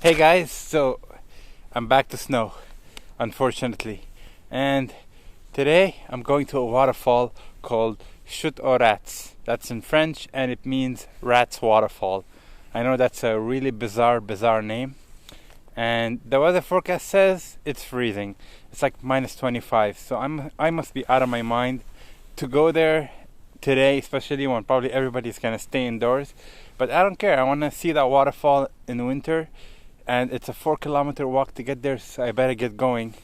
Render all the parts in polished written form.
Hey guys, so I'm back to snow, unfortunately. And today I'm going to a waterfall called Chutes Aux Rats. That's in French and it means Rats Waterfall. I know that's a really bizarre name. And the weather forecast says it's freezing. It's like minus 25. So I must be out of my mind to go there today, especially when probably everybody's gonna stay indoors. But I don't care. I want to see that waterfall in winter. And it's a 4-kilometer walk to get there, so I better get going.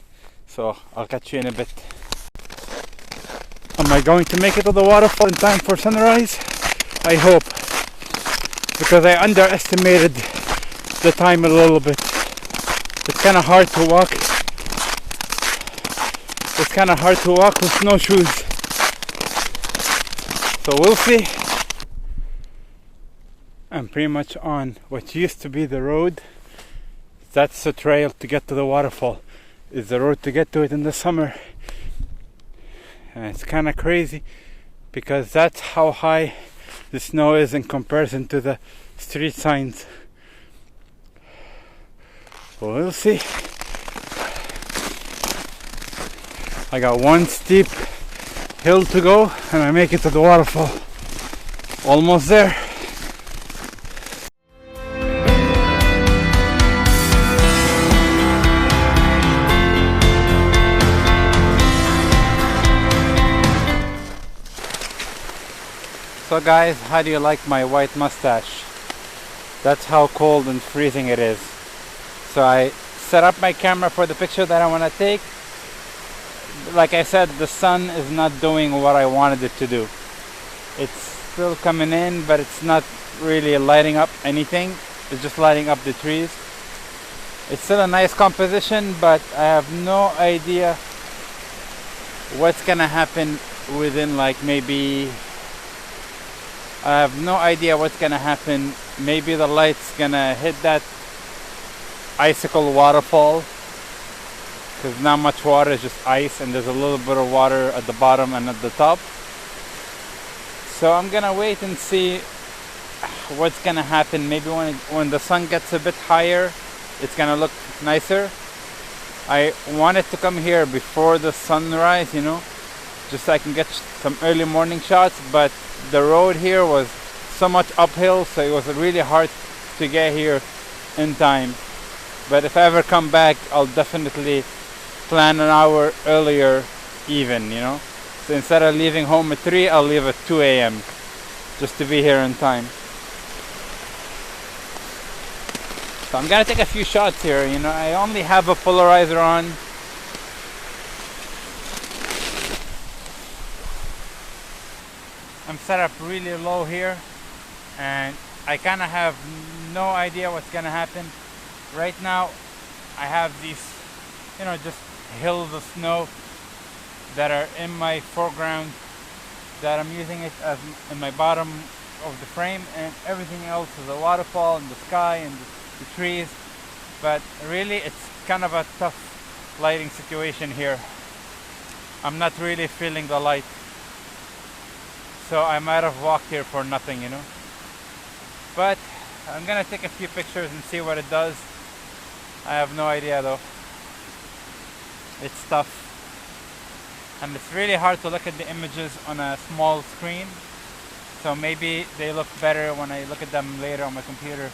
So I'll catch you in a bit. Am I going to make it to the waterfall in time for sunrise? I hope, because I underestimated the time a little bit. It's kind of hard to walk. It's kind of hard to walk with snowshoes. So we'll see. I'm pretty much on what used to be the road. That's the trail to get to the waterfall. Is the road to get to it in the summer. And it's kind of crazy because that's how high the snow is in comparison to the street signs. Well, we'll see. I got one steep hill to go and I make it to the waterfall. Almost there. So guys, how do you like my white mustache? That's how cold and freezing it is. So I set up my camera for the picture that I want to take. Like I said, the sun is not doing what I wanted it to do. It's still coming in, but it's not really lighting up anything. It's just lighting up the trees. It's still a nice composition, but I have no idea what's gonna happen within like maybe... I have no idea what's gonna happen. Maybe the light's gonna hit that icicle waterfall, because not much water, is just ice, and there's a little bit of water at the bottom and at the top. So I'm gonna wait and see what's gonna happen. Maybe when the sun gets a bit higher, it's gonna look nicer. I wanted to come here before the sunrise, just so I can get some early morning shots, but the road here was so much uphill, so it was really hard to get here in time. But if I ever come back, I'll definitely plan an hour earlier even, So instead of leaving home at 3, I'll leave at 2 a.m. just to be here in time. So I'm gonna take a few shots here, I only have a polarizer on. I'm set up really low here and I kind of have no idea what's gonna happen. Right now I have these just hills of snow that are in my foreground, that I'm using it as in my bottom of the frame, and everything else is a waterfall and the sky and the trees. But really it's kind of a tough lighting situation here. I'm not really feeling the light. So I might have walked here for nothing, But I'm gonna take a few pictures and see what it does. I have no idea though. It's tough. And it's really hard to look at the images on a small screen. So maybe they look better when I look at them later on my computer.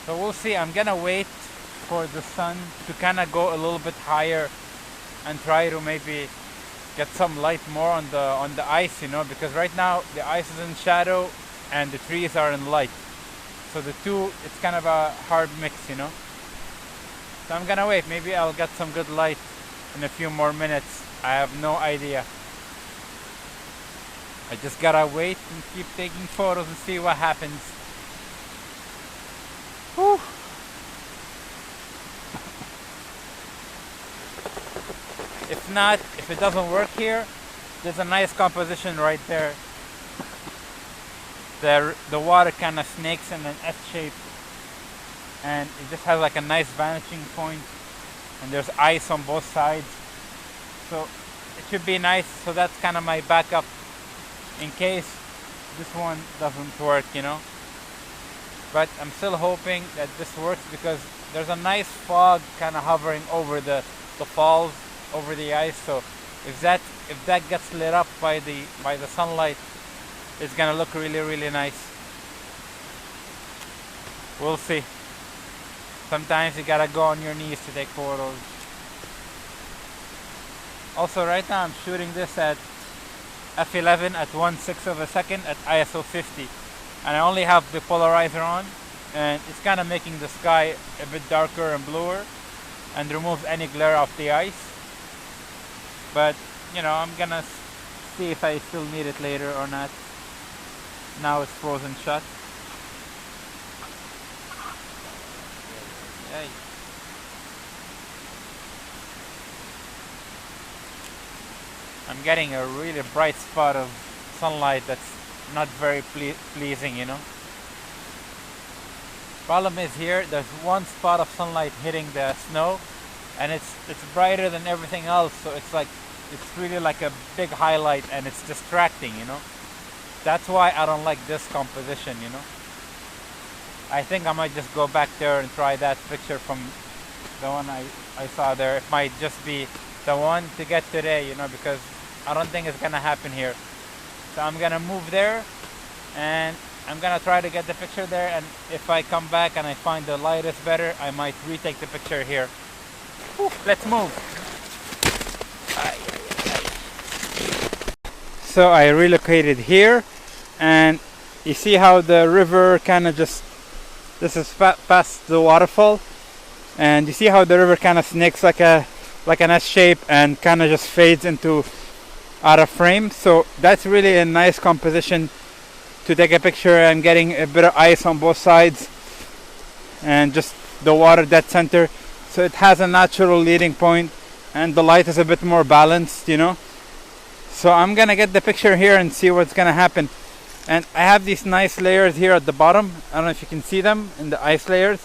So we'll see. I'm gonna wait for the sun to kind of go a little bit higher and try to maybe get some light more on the ice, because right now the ice is in shadow and the trees are in light. So the two, it's kind of a hard mix, So I'm gonna wait. Maybe I'll get some good light in a few more minutes. I have no idea. I just gotta wait and keep taking photos and see what happens. Whew. If it doesn't work here, there's a nice composition right there. The water kind of snakes in an S shape, and it just has like a nice vanishing point, and there's ice on both sides, so it should be nice. So that's kind of my backup in case this one doesn't work, but I'm still hoping that this works because there's a nice fog kind of hovering over the falls, over the ice. So if that gets lit up by the sunlight, it's gonna look really nice. We'll see. Sometimes you gotta go on your knees to take photos. Also, right now I'm shooting this at f11 at 1/6 of a second at ISO 50, and I only have the polarizer on, and it's kind of making the sky a bit darker and bluer and removes any glare off the ice. But you know, I'm gonna see if I still need it later or not. Now it's frozen shut. Hey. I'm getting a really bright spot of sunlight that's not very pleasing, you know. Problem is here, there's one spot of sunlight hitting the snow, and it's brighter than everything else, so it's really like a big highlight, and it's distracting, you know. That's why I don't like this composition, you know. I think I might just go back there and try that picture from the one I saw there. It might just be the one to get today, you know, because I don't think it's gonna happen here. So I'm gonna move there, and I'm gonna try to get the picture there, and if I come back and I find the light is better, I might retake the picture here. Whew, let's move. So I relocated here, and you see how the river kind of just, this is past the waterfall, and you see how the river kind of snakes like an S shape and kind of just fades into out of frame. So that's really a nice composition to take a picture, and getting a bit of ice on both sides and just the water dead center, so it has a natural leading point and the light is a bit more balanced, you know. So I'm gonna get the picture here and see what's gonna happen. And I have these nice layers here at the bottom. I don't know if you can see them in the ice layers.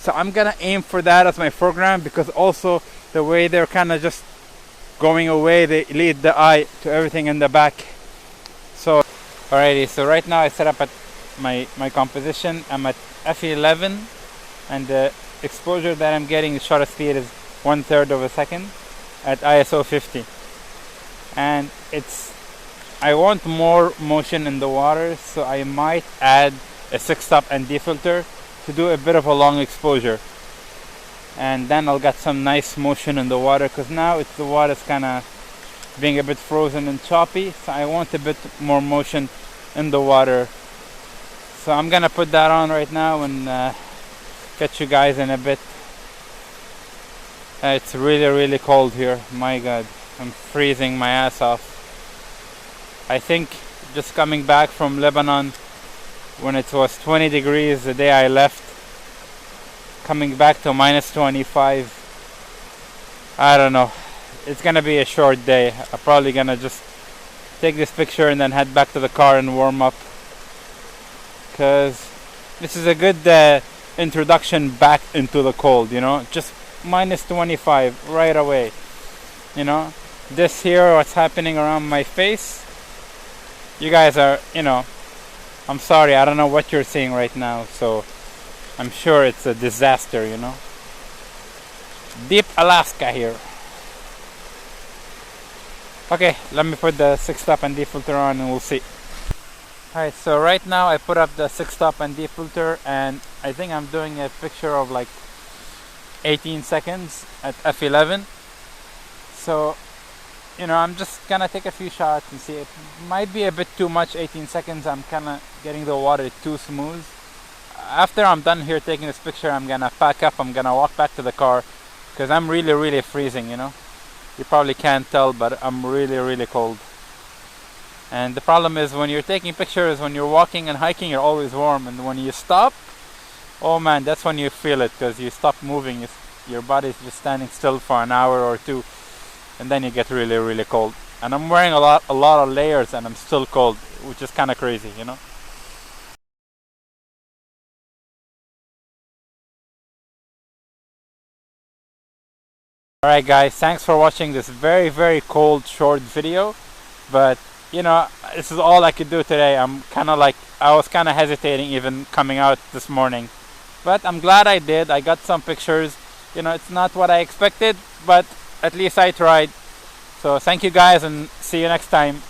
So I'm gonna aim for that as my foreground, because also the way they're kind of just going away, they lead the eye to everything in the back. So alrighty, so right now I set up at my composition. I'm at f11, and the exposure that I'm getting, the shutter speed is 1/3 of a second at ISO 50. And I want more motion in the water, so I might add a 6-stop ND filter to do a bit of a long exposure, and then I'll get some nice motion in the water, because now the water's kind of being a bit frozen and choppy, so I want a bit more motion in the water. So I'm gonna put that on right now and catch you guys in a bit. It's really cold here, my god, I'm freezing my ass off. I think just coming back from Lebanon when it was 20 degrees the day I left, coming back to minus 25, I don't know, it's gonna be a short day. I'm probably gonna just take this picture and then head back to the car and warm up, because this is a good introduction back into the cold, you know, just minus 25 right away, you know. This here, what's happening around my face, you guys are, you know, I'm sorry, I don't know what you're seeing right now, so I'm sure it's a disaster, you know. Deep Alaska here. Okay, let me put the 6-stop ND filter on and we'll see. Alright, so right now I put up the 6-stop ND filter, and I think I'm doing a picture of like 18 seconds at f11. So, you know, I'm just gonna take a few shots and see. It might be a bit too much, 18 seconds. I'm kind of getting the water too smooth. After I'm done here taking this picture, I'm gonna pack up. I'm gonna walk back to the car, because I'm really freezing, you know. You probably can't tell, but I'm really cold. And the problem is, when you're taking pictures, when you're walking and hiking, you're always warm, and when you stop, oh man, that's when you feel it, because you stop moving. Your body's just standing still for an hour or two, and then you get really cold. And I'm wearing a lot of layers, and I'm still cold, which is kind of crazy, you know. Alright guys, thanks for watching this very cold short video, but you know, this is all I could do today. I'm kind of like, I was kind of hesitating even coming out this morning, but I'm glad I did. I got some pictures. You know, it's not what I expected, but at least I tried. So thank you guys, and see you next time.